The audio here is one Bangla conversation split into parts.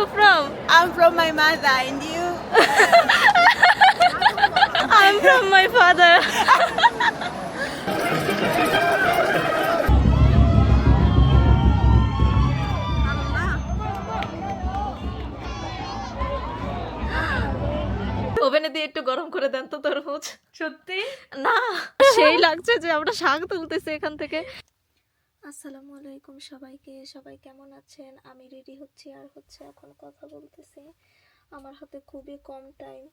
you from? I'm from my mother, and you? I'm from my father. ওভেনে দিয়ে একটু গরম করে দেন তো তরমুজ। সত্যি না সেই লাগছে যে আমরা শাক তুলতেছি এখান থেকে। আসসালামু আলাইকুম সবাইকে, সবাই কেমন আছেন? আমি রেডি হচ্ছি আর এখন কথা বলতেছি। আমার হাতে খুবই কম টাইম,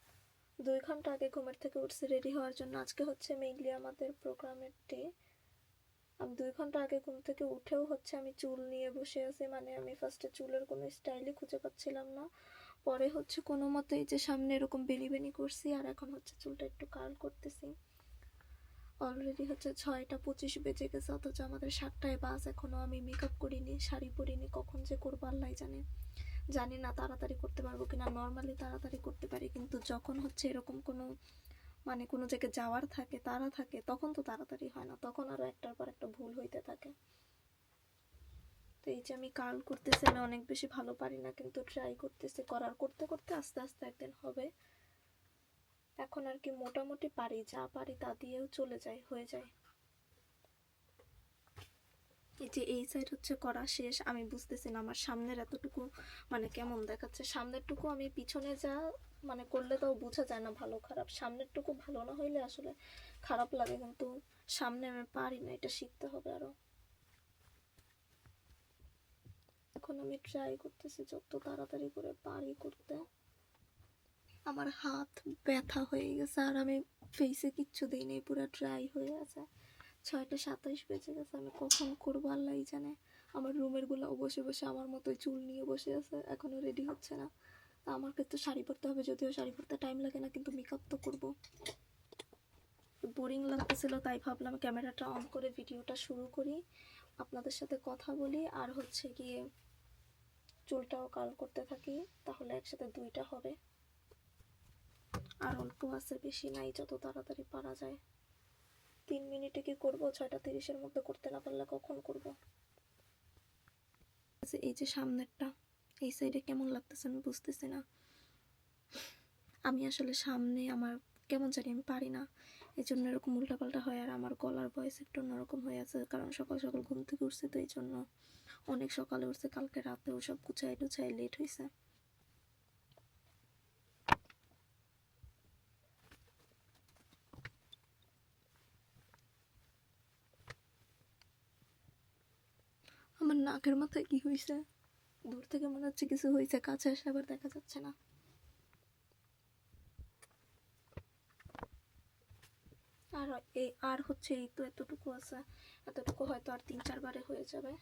2 ঘন্টা আগে ঘুমের থেকে উঠছি রেডি হওয়ার জন্য। আজকে হচ্ছে মেইনলি আমাদের প্রোগ্রামের ডে। আমি 2 ঘন্টা আগে ঘুম থেকে উঠেও আমি চুল নিয়ে বসে আছি, মানে আমি ফার্স্টে চুলের কোনো স্টাইলই খুঁজে পাচ্ছিলাম না। পরে কোনো মতে এই যে সামনে এরকম বেনি বেনি করছি, আর এখন চুলটা একটু কার্ল করতেছি। অলরেডি 6টা 25 বেজে গেছে, অথচ আমাদের 7টায় বাস। এখনও আমি মেকআপ করিনি, শাড়ি পরিনি, কখন যে করবো আল্লাহ জানি না তাড়াতাড়ি করতে পারবো কিনা। নর্মালি তাড়াতাড়ি করতে পারি, কিন্তু যখন এরকম কোনো কোনো জায়গায় যাওয়ার থাকে, তাড়া থাকে, তখন তো তাড়াতাড়ি হয় না, তখন আরও একটার পর একটা ভুল হইতে থাকে। তো এই যে আমি কার্ল করতেছি, আমি অনেক বেশি ভালো পারি না, কিন্তু ট্রাই করতেছি। করতে করতে আস্তে আস্তে একদিন হবে। এখন আর কি মোটামুটি পারি, যা পারি তা দিয়েও চলে যায়, হয়ে যায়। এই যে এই সাইড করা শেষ। আমি বুঝতেছি না আমার সামনের এতটুকু কেমন দেখাচ্ছে। সামনেরটুকু আমি পিছনে যা করলে তাও বোঝা যায় না ভালো খারাপ। সামনেরটুকু ভালো না হইলে আসলে খারাপ লাগে, কিন্তু সামনে আমি পারি না, এটা শিখতে হবে আরো। এখন আমি ট্রাই করতেছি যত তাড়াতাড়ি করে পারি করতে। আমার হাত ব্যথা হয়ে গেছে, আর আমি ফেসে কিচ্ছু দিইনি, পুরো ড্রাই হয়ে আছে। 6টা 27 বেজে গেছে, আমি কখন করবো আল্লাহ জানে। আমার রুমের গুলো বসে বসে আমার মতোই চুল নিয়ে বসে আছে, এখনো রেডি হচ্ছে না। আমার কিন্তু শাড়ি পরতে হবে, যদিও শাড়ি পরতে টাইম লাগে না, কিন্তু মেকআপ তো করবো। বোরিং লাগতেছিল, তাই ভাবলাম ক্যামেরাটা অন করে ভিডিওটা শুরু করি, আপনাদের সাথে কথা বলি, আর গিয়ে চুলটাও কার্ল করতে থাকি, তাহলে একসাথে 2টা হবে। আর অল্প আছে, বেশি নাই, যত তাড়াতাড়ি পারা যায়। 3 মিনিটে কি করবো? 6টা 30-এর মধ্যে করতে না পারলে কখন করব? এই যে সামনেরটা, এই সাইডে কেমন লাগতেছে আমি বুঝতেছি না। আমি আসলে সামনে আমার কেমন জানি, আমি পারি না, এই জন্য এরকম উল্টাপাল্টা হয়। আর আমার গলার ভয়েস একটু অন্যরকম হয়ে আছে, কারণ সকাল সকাল ঘুম থেকে উঠছি, তো এই জন্য অনেক সকালে উঠছে। কালকে রাতেও সব গুছাই টুছাই লেট হয়েছে। আমার নাকের মাথায় কি হয়েছে? দূর থেকে মনে হচ্ছে কিছু হয়েছে, কাছে আসলে আবার দেখা যাচ্ছে না। আর এই তো এতটুকু আছে, এতটুকু হয়তো আর 3-4 বারে হয়ে যাবে।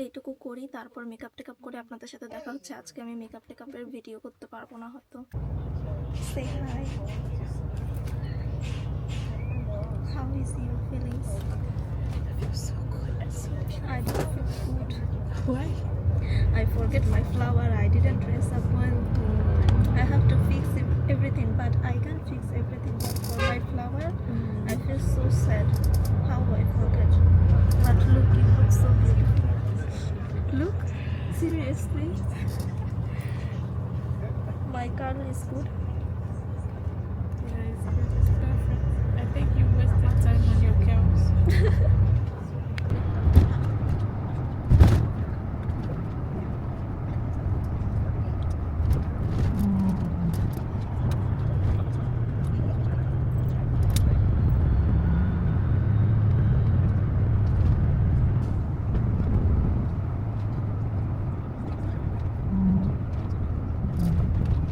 এইটুকু করি, তারপর মেকআপ টেকআপ করে আপনাদের সাথে দেখা হচ্ছে। আজকে আমি মেকআপ টেকআপের ভিডিও করতে পারবো না হয়তো। Say hi. How is your feelings? I feel so good. I don't feel good. Why? I forget my flower. I didn't dress up well. I have to fix everything, but I can't fix everything. But for my flower, I feel so sad. How I forget. But look, you look so beautiful. Look, seriously. My curl is good. yeah, it's perfect. I think you wasted time on your curls.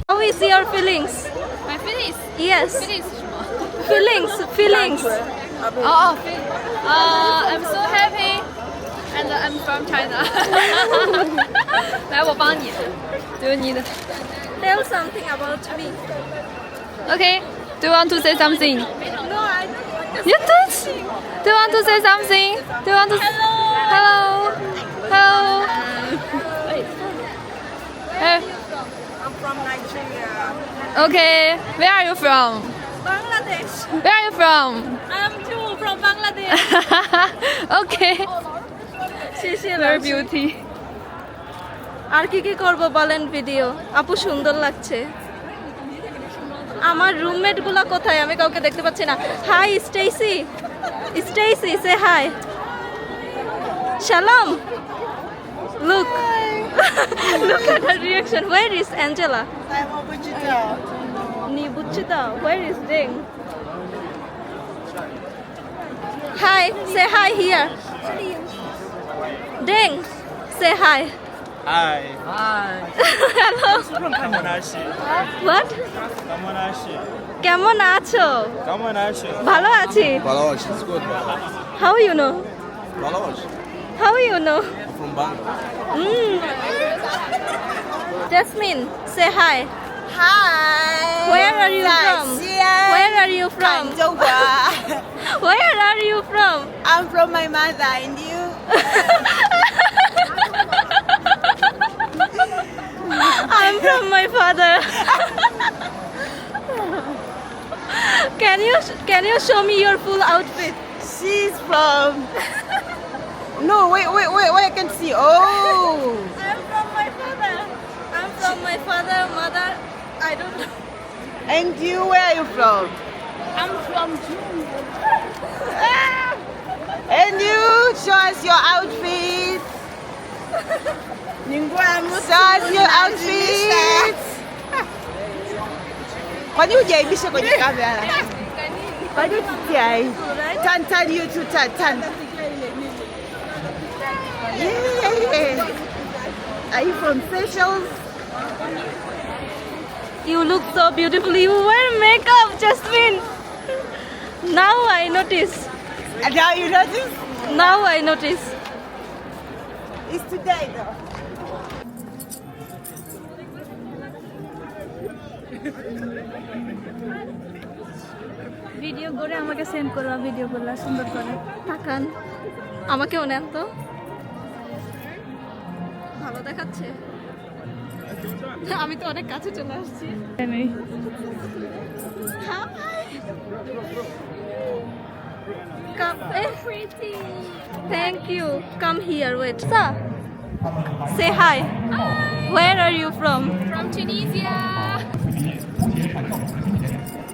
How is your feelings? My feelings. Yes. Feelings. Feelings. Oh, I'm so happy, and I'm from China. 来，我帮你。Do you need? Tell something about me. Okay. Do you want to say something? No, I don't. You don't. Do you want to say something? Do you want to? Hello. Hello. Hey. I'm from Nigeria. Okay. Where are you from? Bangladesh. Where are you from? I'm too from Bangladesh. Okay. শেষে Your beauty. আর কি কি করব বলেন ভিডিও আপু সুন্দর লাগছে আমার রুমমেট গুলা কোথায় আমি কাউকে দেখতে পাচ্ছি না hi Stacy Stacy say hi শালাম look look at her reaction where is Angela I'm over Wichita. ni Wichita where is Ding hi say hi here Ding say hi Hi. hello কেমন আছি what কেমন আছি কেমন আছো কেমন আছি ভালো আছি ভালো আছি, it's good. how you know ভালো আছি। how you know From Bangla. Jasmine say hi Hi. where are you from where are you from Andover. where are you from I'm from my mother and you. I'm from my father can you show me your full outfit She's from. No, wait, I can see. Oh. I'm from my father I'm from my father mother I don't know And you, where are you from? I'm from And you, show us your outfit. Show us your outfit. Kwani hujaibisha kwenye kamera? Kwani hujai? Turn you to turn. Yeah. Are you from Seychelles? You look so beautiful. You wear makeup, Jasmine. Now I notice. And now you notice? Now I notice. It's today though. Video করে আমাকে সেন্ড করবা ভিডিও করলা সুন্দর করে তাকান আমাকেও নেন তো ভালো দেখাচ্ছে আমি তো অনেক কাছে চলে আসছি নেই Come, pretty. Thank you. Come here. Wait. Sa, say hi. Where are you from? From Tunisia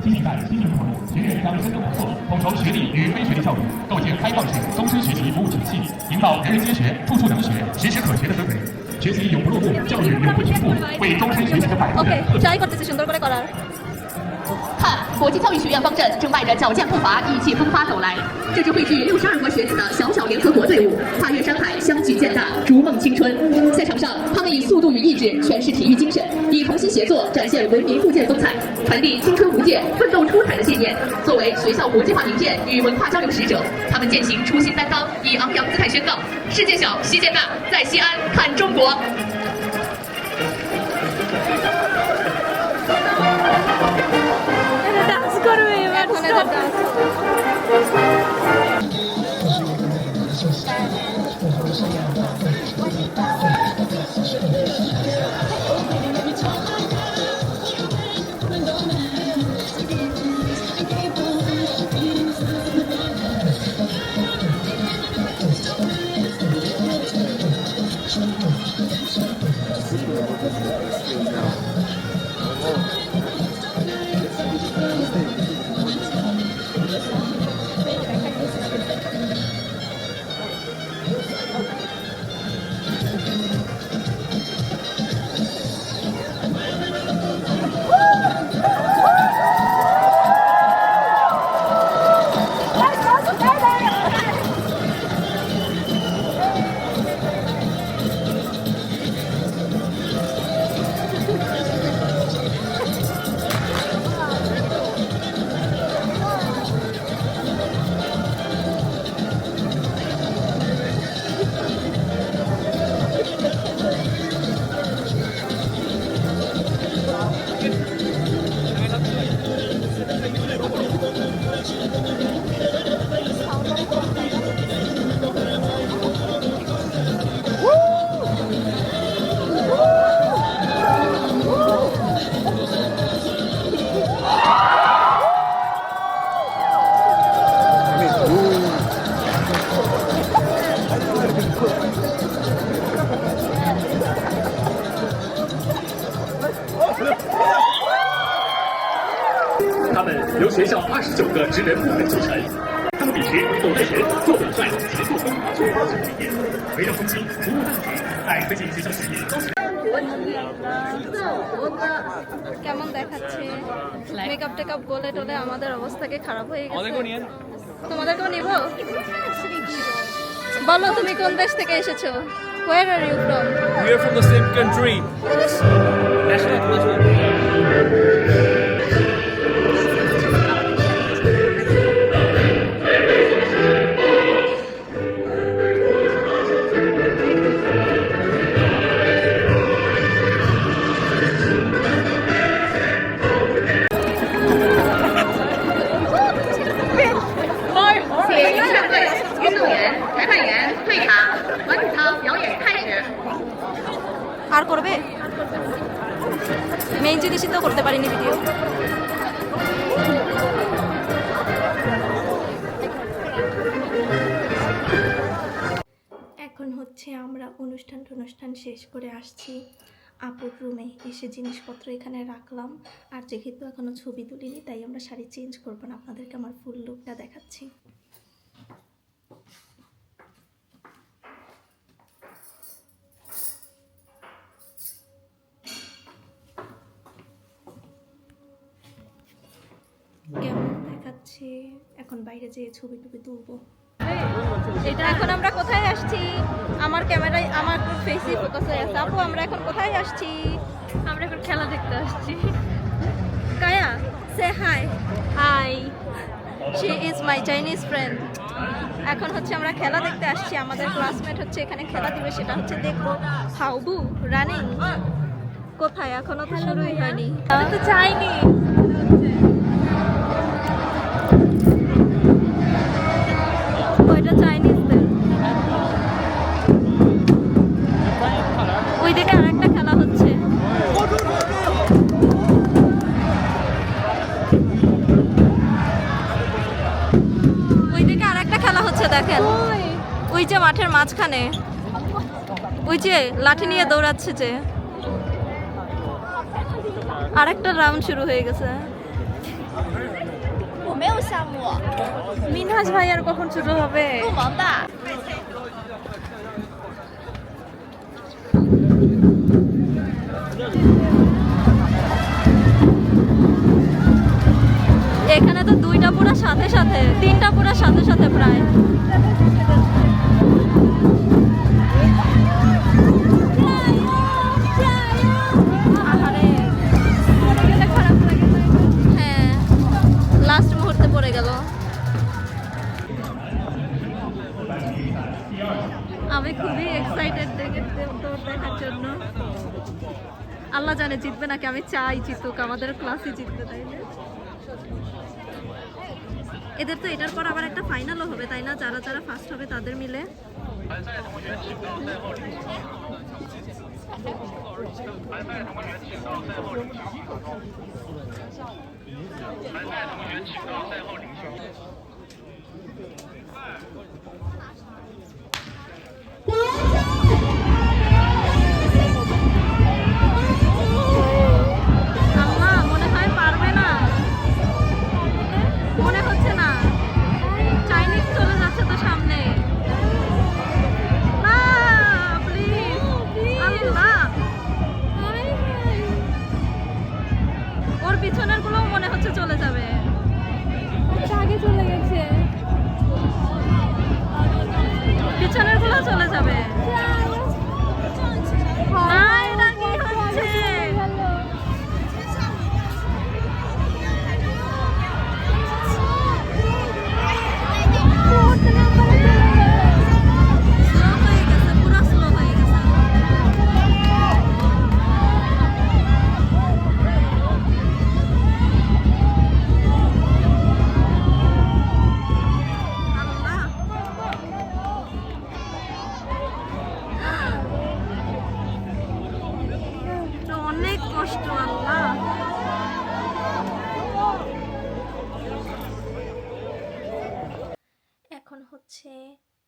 新一代新政府学院将深耕合作，统筹学历与非学历教育，构建开放式终身学习服务体系，营造人人皆学、处处能学、时时可学的氛围。学习永不落步，教育永不停步，为终身学习的百步 Okay, try করতেছি সুন্দর করে করার看，国际教育学院方阵正迈着矫健步伐，意气风发走来。这支汇聚62个学子的小小联合国队伍，跨越山海，相聚建大，逐梦青春。赛场上，他们以速度与意志诠释体育精神，以同心协作展现文明互鉴风采，传递青春无界、奋斗出彩的信念。作为学校国际化名片与文化交流使者，他们践行初心担当，以昂扬姿态宣告：世界小，西建大，在西安看中国。 ডান্স করবে এবার ডান্স 他们由学校29个职能部门组成，他们秉持懂得人、做本帅、勤做工、做好事理念，围绕中心服务大局，在推进学校事业高质。 কেমন দেখাচ্ছে মেকআপ টেকআপ গোলে টোলে আমাদের অবস্থা কি খারাপ হয়ে গেছে তোমাদেরকেও নিব বলো তুমি কোন দেশ থেকে এসেছো Where are you from? We are from the same country. আর করবে মেইন জিনিসই তো করতে পারিনি ভিডিও এখন হচ্ছে আমরা অনুষ্ঠান শেষ করে আসছি আপুর রুমে এসে জিনিসপত্র এখানে রাখলাম আর যেহেতু এখনো ছবি তুলিনি তাই আমরা শাড়ি চেঞ্জ করবো না আপনাদেরকে আমার ফুল লুকটা দেখাচ্ছি কেমন দেখাচ্ছে এখন বাইরে যেয়ে ছবি টুবি তুলবো এটা এখন আমরা কোথায় আসছি আমার ক্যামেরায় আমার ফেসই ফোকাস হয়ে আছে আপু আমরা এখন কোথায় আসছি আমরা এখন খেলা দেখতে আসছি Kaya say hi hi she is my Chinese friend এখন হচ্ছে আমরা খেলা দেখতে আসছি আমাদের ক্লাসমেট হচ্ছে এখানে খেলা দিবে সেটা হচ্ছে দেখবো হাউবু রানিং কোথায় এখনো তো শুরুই হয়নি আমি তো চাইনি ওইটা চাইনিজদের ওইদিকে আরেকটা খেলা হচ্ছে ওইদিকে আরেকটা খেলা হচ্ছে দেখেন ওই যে মাঠের মাঝখানে ওই যে লাঠি নিয়ে দৌড়াচ্ছে যে আরেকটা রাউন্ড শুরু হয়ে গেছে মিনহাজ ভাই আর কখন শুরু হবে এখানে তো দুইটা পুরো সাথে সাথে তিনটা পুরো সাথে সাথে প্রায় হ্যাঁ লাস্ট মুহূর্তে পড়ে গেল আমি খুবই এক্সাইটেড দেখার জন্য আল্লাহ জানে জিতবে নাকি আমি চাই জিতুক আমাদের ক্লাসে জিতবে তাই না এদের তো এটার পর আবার একটা ফাইনালও হবে তাই না যারা যারা ফার্স্ট হবে তাদের মিলে আম্মা মনে হয় পারবে না মনে হচ্ছে না চাইনিজ চলে যাচ্ছে তো সামনে না প্লিজ আল্লাহ ওর পিছনের গুলো মনে হচ্ছে চলে যাবে আগে চলে গেছে পিছনের গুলো চলে যাবে না এটা কি হচ্ছে স্লো হয়ে গেছে পুরো স্লো হয়ে গেছে আল্লাহ তো অনেক কষ্ট আল্লাহ এখন হচ্ছে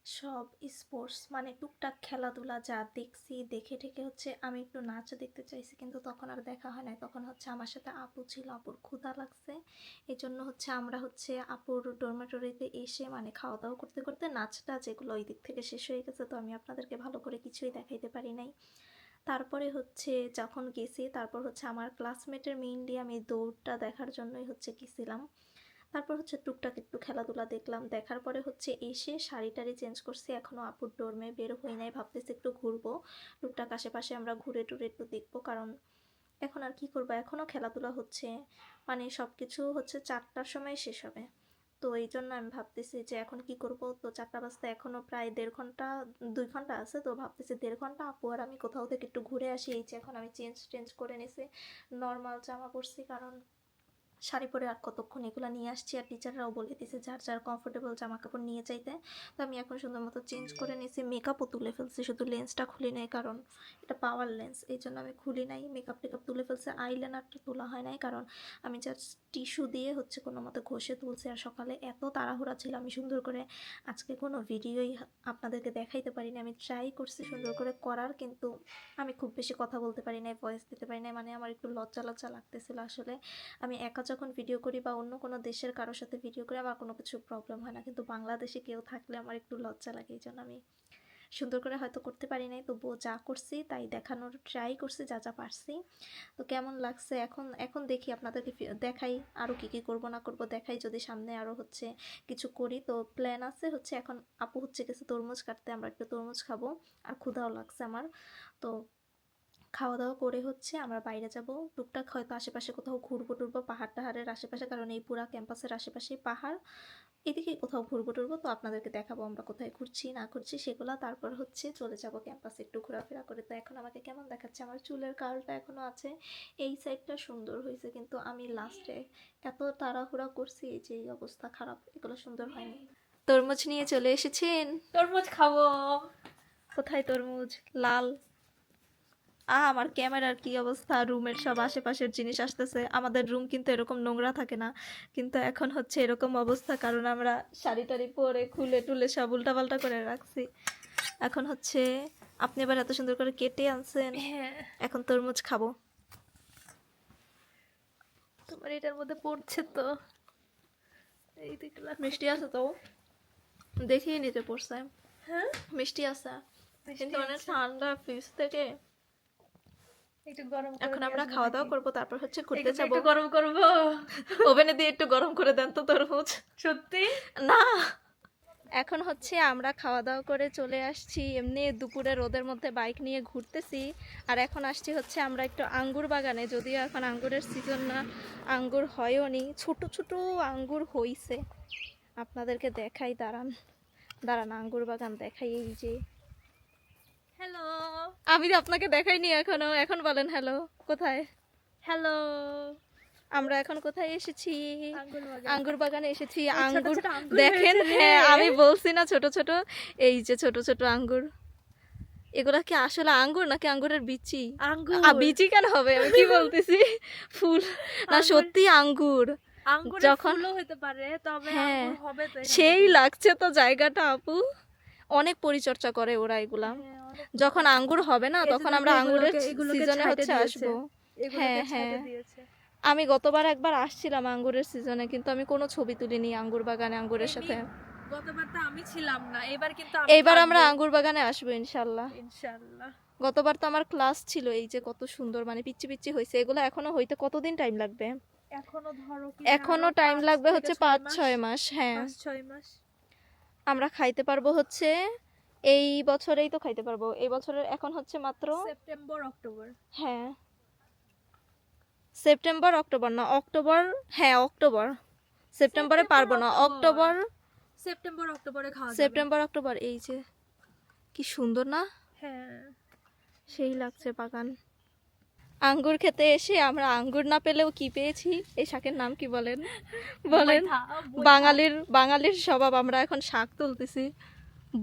সব স্পোর্টস মানে টুকটাক খেলাধুলা যা দেখছি দেখে ঠেকে হচ্ছে আমি একটু নাচ দেখতে চাইছি, কিন্তু তখন আর দেখা হয় না। তখন হচ্ছে আমার সাথে আপু ছিল, আপুর ক্ষুধা লাগছে, এই জন্য হচ্ছে আমরা হচ্ছে আপুর ডরমেটরিতে এসে মানে খাওয়া দাওয়া করতে করতে নাচটা যেগুলো ওই দিক থেকে শেষ হয়ে গেছে, তো আমি আপনাদেরকে ভালো করে কিছুই দেখাইতে পারি নাই। তারপরে হচ্ছে যখন গেছি তারপর হচ্ছে আমার ক্লাসমেটের মেইনলি আমি দৌড়টা দেখার জন্যই হচ্ছে গেছিলাম। তারপর হচ্ছে টুকটাক একটু খেলাধুলা দেখলাম, দেখার পরে হচ্ছে এসে শাড়ি টাড়ি চেঞ্জ করছি, এখনও আপুর ডোরমে বের হই নাই, ভাবতেছি একটু ঘুরবো, টুকটাক আশেপাশে আমরা ঘুরে টুরে একটু দেখবো, কারণ এখন আর কি করবো, এখনও খেলাধুলা হচ্ছে, মানে সব কিছু হচ্ছে 4টার সময় শেষ হবে। তো এই জন্য আমি ভাবতেছি যে এখন কি করব, তো 4টা বাজতে এখনও প্রায় 2 ঘন্টা আছে, তো ভাবতেছি 1.5 ঘন্টা আপু আর আমি কোথাও থেকে একটু ঘুরে আসি। এই যে এখন আমি চেঞ্জ করে নিছি, নর্মাল জামা পরছি, কারণ শাড়ি পরে আর কতক্ষণ এগুলো নিয়ে আসছি, আর টিচাররাও বলে দিয়েছে যার যার কমফোর্টেবল জামা কাপড় নিয়ে যাইতে। তো আমি এখন সুন্দর মতো চেঞ্জ করে নিয়েছি, মেকআপও তুলে ফেলছি, শুধু লেন্সটা খুলি নাই, কারণ এটা পাওয়ার লেন্স, এই জন্য আমি খুলি নাই, মেকআপ টেকআপ তুলে ফেলছি, আইলাইনারটা তোলা হয় নাই, কারণ আমি জাস্ট টিস্যু দিয়ে হচ্ছে কোনো মতো ঘষে তুলছি। আর সকালে এত তাড়াহুড়া ছিল, আমি সুন্দর করে আজকে কোনো ভিডিওই আপনাদেরকে দেখাইতে পারিনি। আমি ট্রাই করছি সুন্দর করে করার, কিন্তু আমি খুব বেশি কথা বলতে পারি নাই, ভয়েস দিতে পারি নাই, মানে আমার একটু লজ্জা লজ্জা লাগতেছিল। আসলে আমি একা যখন ভিডিও করি বা অন্য কোনো দেশের কারোর সাথে ভিডিও করি আমার কোনো কিছু প্রবলেম হয় না, কিন্তু বাংলাদেশে কেউ থাকলে আমার একটু লজ্জা লাগে, এই জন্য আমি সুন্দর করে হয়তো করতে পারি নাই, তবুও যা করছি তাই দেখানোর ট্রাই করছি, যা যা পারছি। তো কেমন লাগছে এখন দেখি আপনাদেরকে দেখাই, আরও কী কী করবো না করবো দেখাই, যদি সামনে আরও হচ্ছে কিছু করি। তো প্ল্যান আছে হচ্ছে এখন আপু হচ্ছে গেছে তরমুজ কাটতে, আমরা একটু তরমুজ খাবো, আর ক্ষুধাও লাগছে আমার। তো খাওয়া দাওয়া করে হচ্ছে আমরা বাইরে যাব, টুকটাক হয়তো আশেপাশে কোথাও ঘুরবো টুরবো, পাহাড় টাহাড়ের আশেপাশে, কারণ এই পুরা ক্যাম্পাসের আশেপাশেই পাহাড়, এদিকে কোথাও ঘুরবো টুরবো, তো আপনাদেরকে দেখাবো আমরা কোথায় ঘুরছি না ঘুরছি সেগুলো। তারপর হচ্ছে চলে যাব ক্যাম্পাসে একটু ঘোরাফেরা করে। তো এখন আমাকে কেমন দেখাচ্ছে, আমার চুলের কার্লটা এখনও আছে, এই সাইডটা সুন্দর হয়েছে, কিন্তু আমি লাস্টে এত তাড়াহুড়া করছি এই যে এই অবস্থা খারাপ, এগুলো সুন্দর হয়নি। তরমুজ নিয়ে চলে এসেছেন, তরমুজ খাবো। কোথায় তরমুজ? লাল। আমার ক্যামেরার কি অবস্থা, রুমের সব আশেপাশের জিনিস আসতেছে, আমাদের রুম কিন্তু এরকম নোংরা থাকে না, কিন্তু এখন হচ্ছে এরকম অবস্থা, কারণ আমরা শাড়ি টাড়ি পরে খুলে টুলে সব উল্টাপাল্টা করে রাখছি। এখন হচ্ছে আপনি এবার এত সুন্দর করে কেটে আনছেন, হ্যাঁ, এখন তরমুজ খাবো। তোমার এটার মধ্যে পড়ছে তো, এই দেখলা মিষ্টি আছে তো, দেখিয়ে নিতে পড়ছে। হ্যাঁ, মিষ্টি আছে, কিন্তু অনেক ঠান্ডা ফ্রিজ থেকে। একটু গরম করে এখন দিয়ে আমরা আসবো খাওয়া নাকি? দাওয়া করবো, তারপর হচ্ছে ঘুরতে একটু যাবো। গরম করবো। ওভেনে দিয়ে একটু গরম করে দেন তো তরমুজ। সত্যি না, এখন হচ্ছে আমরা খাওয়া দাওয়া করে চলে আসছি, এমনি দুপুরে রোদের মধ্যে বাইক নিয়ে ঘুরতেছি। আর এখন আসছি হচ্ছে আমরা একটু আঙ্গুর বাগানে, যদিও এখন আঙ্গুরের সিজন না, আঙ্গুর হয়ও নি, ছোট ছোট আঙ্গুর হইছে, আপনাদেরকে দেখাই, দাঁড়ান দাঁড়ান আঙ্গুর বাগান দেখাই। এই যে হ্যালো আমি তো আপনাকে দেখাইনি এখনো, এখন বলেন হ্যালো। কোথায়? হ্যালো, আমরা এখন কোথায় এসেছি? আঙ্গুর বাগান। আঙ্গুর বাগানে এসেছি। ছোট আঙ্গুর ছোট আঙ্গুর দেখেন, হয়েছে রে। হ্যাঁ আমি বলছি না ছোট ছোট, এই যে ছোট ছোট আঙ্গুর। এগুলা কি আসলে আঙ্গুর নাকি আঙ্গুরের বিচি? আঙ্গুর। বিচি কেন হবে, আমি কি বলতেছি, ফুল না, সত্যি আঙ্গুর। আঙ্গুরের যখন ফুলও হতে পারে, তবে হ্যাঁ, আঙ্গুর হবে তো এখান সেই থেকে। লাগছে তো জায়গাটা আপু, অনেক পরিচর্যা করে ওরা এগুলা। হ্যাঁ, অনেক যখন আঙ্গুর হবে না এই যে তখন দেখো, আমরা আঙ্গুরের এগুলোকে সিজনে ছাইটে হচ্ছে দিয়েছে। আসবো। এগুলোকে হ্যাঁ, ছাইটে হ্যাঁ। দিয়েছে। আমি গতবার একবার আসছিলাম আঙ্গুরের সিজনে, কিন্তু আমি কোনো ছবি তুলিনি আঙ্গুর বাগানে আঙ্গুরের সাথে। গতবার তো আমি ছিলাম না, এবার কিন্তু এইবার আমরা আঙ্গুর বাগানে আসবো ইনশাল্লাহ। ইনশাআল্লাহ। গতবার তো আমার ক্লাস ছিল, এই যে কত সুন্দর মানে পিচ্ছি পিচ্ছি হয়েছে, এগুলো এখনো হইতে কতদিন টাইম লাগবে? এখনো ধরো কি এখনো টাইম লাগবে হচ্ছে 5-6 মাস। হ্যাঁ, 5-6 মাস। আমরা খাইতে পারবো হচ্ছে এই বছরেই তো খাইতে পারবো, এই বছরের এখন হচ্ছে মাত্র সেপ্টেম্বর অক্টোবর। হ্যাঁ সেপ্টেম্বর অক্টোবর না অক্টোবর, হ্যাঁ অক্টোবর, সেপ্টেম্বরে পারবো না, অক্টোবর সেপ্টেম্বর অক্টোবরে খাওয়া যাবে। September October. এই যে কি সুন্দর না, হ্যাঁ, সেই লাগছে বাগান। আঙ্গুর খেতে এসে আমরা আঙ্গুর না পেলেও কি পেয়েছি, এই শাকের নাম কি বলেন বলেন? বাঙালির স্বভাব, আমরা এখন শাক তুলতেছি,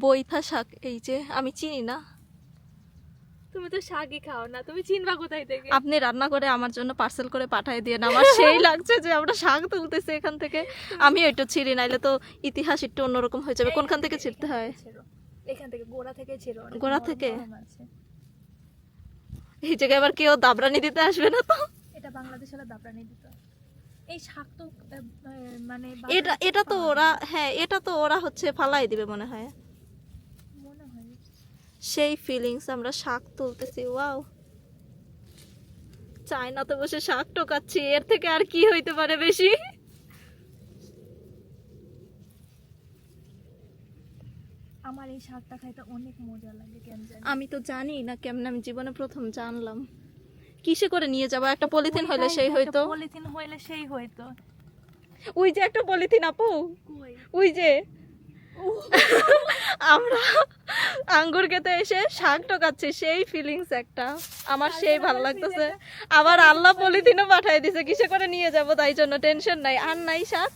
বৈথা শাক। এই যে আমি চিনি না, তুমি তো শাকই খাও না, তুমি চিনবা কোথায় থেকে? আপনি রান্না করে আমার জন্য পার্সেল করে পাঠিয়ে দিয়ে আমার সেই লাগছে যে আমরা শাক তুলতেছি এখান থেকে। আমি একটু ছিঁড়ি, নাইলে তো ইতিহাস একটু অন্যরকম হয়ে যাবে। কোনখান থেকে ছিঁড়তে হয়? এখান থেকে গোড়া থেকে ছিল। গোড়া থেকে? এই জায়গায় আবার কেউ দাবরানি দিতে আসবে না তো? এটা বাংলাদেশের দাপড়ানি দিত। এই শাক তো মানে এটা তো ওরা, হ্যাঁ এটা তো ওরা হচ্ছে ফালাই দিবে মনে হয়। মনে হয় সেই ফিলিংস, আমরা শাক তুলতেছি। ওয়াও, চায়নাতে বসে শাক টোকাচ্ছি, এর থেকে আর কি হইতে পারে বেশি? আমার এই শাকটা খাইতে অনেক মজা লাগে, কেন জানি। আমি তো জানি না কেমন, আমি জীবনে প্রথম জানলাম। কিসে করে নিয়ে যাবো? একটা পলিথিন হইলে সেই হইতো। পলিথিন হইলে সেই হইতো। ওই যে একটা পলিথিন আপু, কই? ওই যে আমরা আঙ্গুর খেতে এসে শাক টোকাচ্ছি, সেই ফিলিংস একটা আমার সেই ভালো লাগতেছে। আবার আল্লাহ পলিথিনও পাঠাই দিছে, কিসে করে নিয়ে যাব, তাই জন্য টেনশন নাই। আর নাই শাক,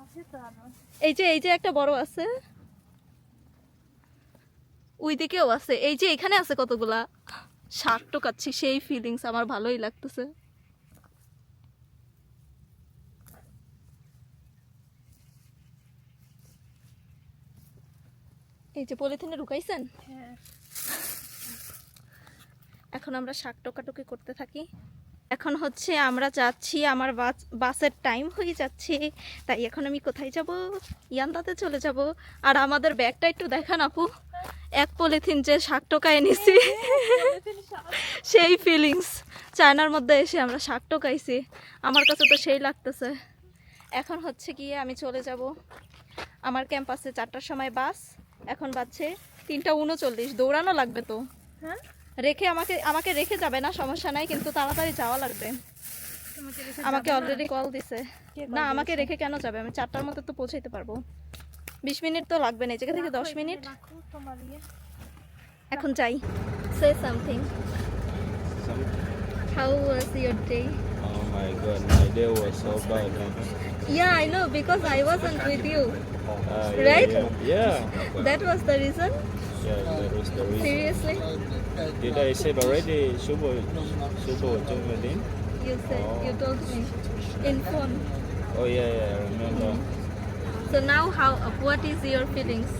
আছে তো আরো। এই যে একটা বড় আছে, ওই দিকেও আছে, এই যে এখানে আছে কতগুলা। শাক টোকাচ্ছি, সেই ফিলিংস আমার ভালোই লাগতেছে। এই যে পলিথিনে ঢুকাইছেন। হ্যাঁ, এখন আমরা শাক টোকাটুকি করতে থাকি। এখন হচ্ছে আমরা যাচ্ছি, আমার বাসের টাইম হয়ে যাচ্ছে, তাই এখন আমি কোথায় যাব? ইয়ান্দাতে চলে যাব। আর আমাদের ব্যাগটা একটু দেখান আপু, এক পলিথিন যে শাক টোকায় এনেছি, সেই ফিলিংস। চায়নার মধ্যে এসে আমরা শাক টোকাইছি, আমার কাছে তো সেই লাগতেছে। এখন হচ্ছে গিয়ে আমি চলে যাব আমার ক্যাম্পাসে। 4টার সময় বাস, এখন বাজছে 3:39। দৌড়ানো লাগবে তো। হ্যাঁ, রেখে আমাকে রেখে যাবে না, সমস্যা নাই, কিন্তু তাড়াতাড়ি যাওয়া লাগবে। তোমাকে রেখে আমাকে অলরেডি কল দিছে। কে call না, আমাকে রেখে কেন যাবে? আমি 4টার মধ্যে তো পৌঁছাইতে পারবো। 20 মিনিট তো লাগবে না, এই জায়গা থেকে 10 মিনিট। রাখো তোমার ইয়ে। এখন যাই। Say something, how was your day? Oh my god, my day was so bad. Yeah I know, because I wasn't with you, Yeah, Right? Yeah. That was the reason. Yeah, that was the reason. Seriously, Did I say already? Subo Jungmadin? you said, you told me in phone. Oh yeah, I remember. So now what is your feelings?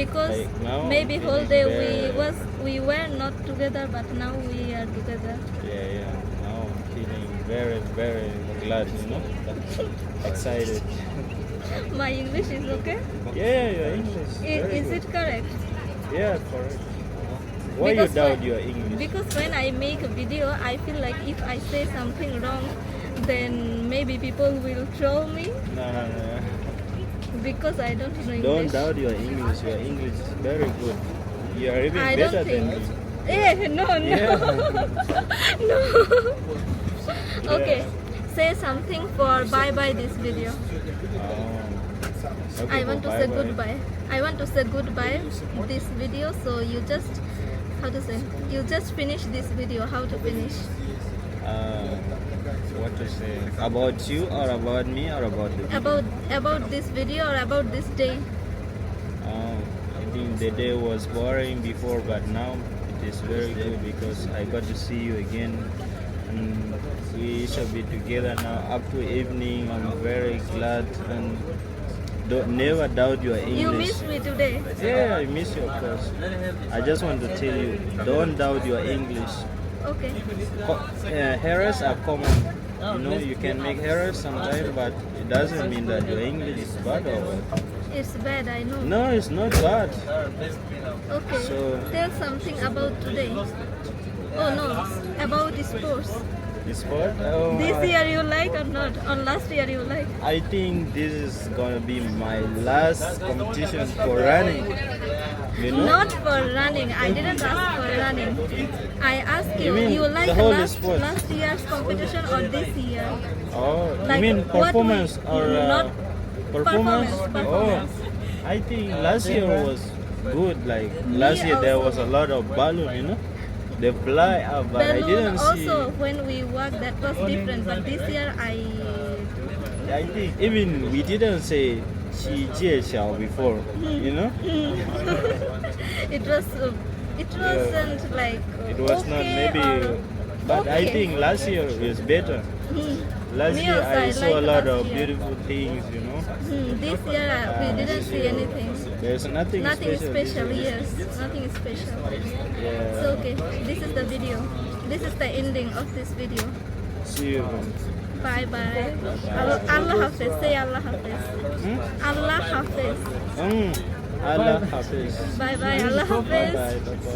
Because Like now, maybe it whole is day very- we were not together, but now we are together. Yeah. Now I'm feeling very, very glad, excited. My English is okay. Yeah, your English. very Is good. it correct? Yeah, correct. Why you Because doubt when- your English? Because when I make a video, I feel like if I say something wrong, then maybe people will troll me No. because I don't know English. Don't doubt your English. Your English is very good. You are even I better don't think. than me. No. Yeah. No. Okay, say something for bye this video. Okay, I want to bye say bye. goodbye. I want to say goodbye this video. So you just, how to say? You just finish this video. How to finish? What to say? About you or about me or about the video? About this video or about this day? I think the day was boring before, but now it is very good because I got to see you again. And we shall be together now up to evening. I'm very glad and never doubt your English. You missed me today. Yeah, I miss you, of course. I just want to tell you, don't doubt your English. Okay. Errors are common. You can make errors sometimes, but it doesn't mean that your English is bad or what. It's bad, I know. No, it's not bad. Okay. So- Tell something about today. Oh no, about the sports. It's what? This year you like or not? Or last year you like? I think this is gonna be my last competition for running. Not for running. I didn't ask for running. I asked you. You mean like the whole last sport? year's competition or this year? Oh, Like you mean what performance we- or not performance? performance. Oh, I think last year was good. Like last year there was a lot of balloon, they fly up, but I Balloon didn't see. also when we worked that was different. But this year I think even we didn't say 七届小 before, it was It wasn't like It was not okay maybe, or but I okay. think last year is better. Last Me year also, I I saw a like lot last of year. beautiful things, you know. This year we didn't see anything. There's nothing, Nothing special, this year. yes. Nothing special. Yeah. So okay, this is the video. This is the ending of this video. See you. Man. Bye bye. Allah Hafiz. Say Allah Hafiz. Allah Hafiz. Allah Hafiz. Bye bye. Allah Bye Hafiz. bye. Bye bye.